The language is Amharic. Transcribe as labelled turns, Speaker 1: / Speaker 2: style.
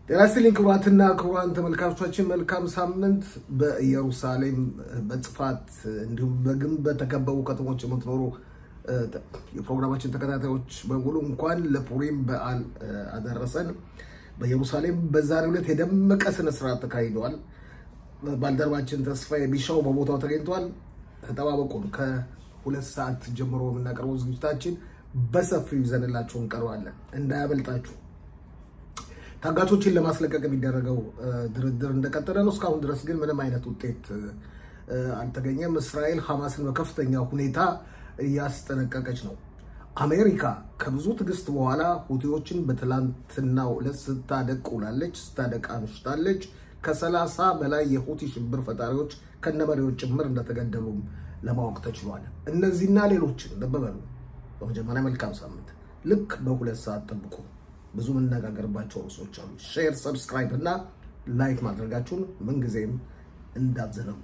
Speaker 1: ጤናስልኝ ክቡራትና ክቡራን ተመልካቾቻችን መልካም ሳምንት በኢየሩሳሌም በጽፋት እንዲሁም በግንብ በተከበቡ ከተሞች የምትኖሩ የፕሮግራማችን ተከታታዮች በሙሉ እንኳን ለፑሪም በዓል አደረሰን። በኢየሩሳሌም በዛሬው ዕለት የደመቀ ስነ ስርዓት ተካሂዷል። ባልደረባችን ተስፋዬ ቢሻው በቦታው ተገኝቷል። ተጠባበቁን። ከ2 ሰዓት ጀምሮ የምናቀርበው ዝግጅታችን በሰፊው ይዘንላችሁ እንቀርባለን። እንዳያመልጣችሁ። ታጋቾችን ለማስለቀቅ የሚደረገው ድርድር እንደቀጠለ ነው። እስካሁን ድረስ ግን ምንም አይነት ውጤት አልተገኘም። እስራኤል ሐማስን በከፍተኛ ሁኔታ እያስጠነቀቀች ነው። አሜሪካ ከብዙ ትግስት በኋላ ሁቲዎችን በትላንትናው ዕለት ስታደቅ ውላለች፣ ስታደቅ አምሽታለች። ከ30 በላይ የሁቲ ሽብር ፈጣሪዎች ከነመሪዎች ጭምር እንደተገደሉ ለማወቅ ተችሏል። እነዚህና ሌሎችን ለበበሉ በመጀመሪያ መልካም ሳምንት። ልክ በ2 ሰዓት ጠብቁ። ብዙ መነጋገርባቸው ርዕሶች አሉ። ሼር፣ ሰብስክራይብ እና ላይክ ማድረጋችሁን ምንጊዜም እንዳትዘነጉ።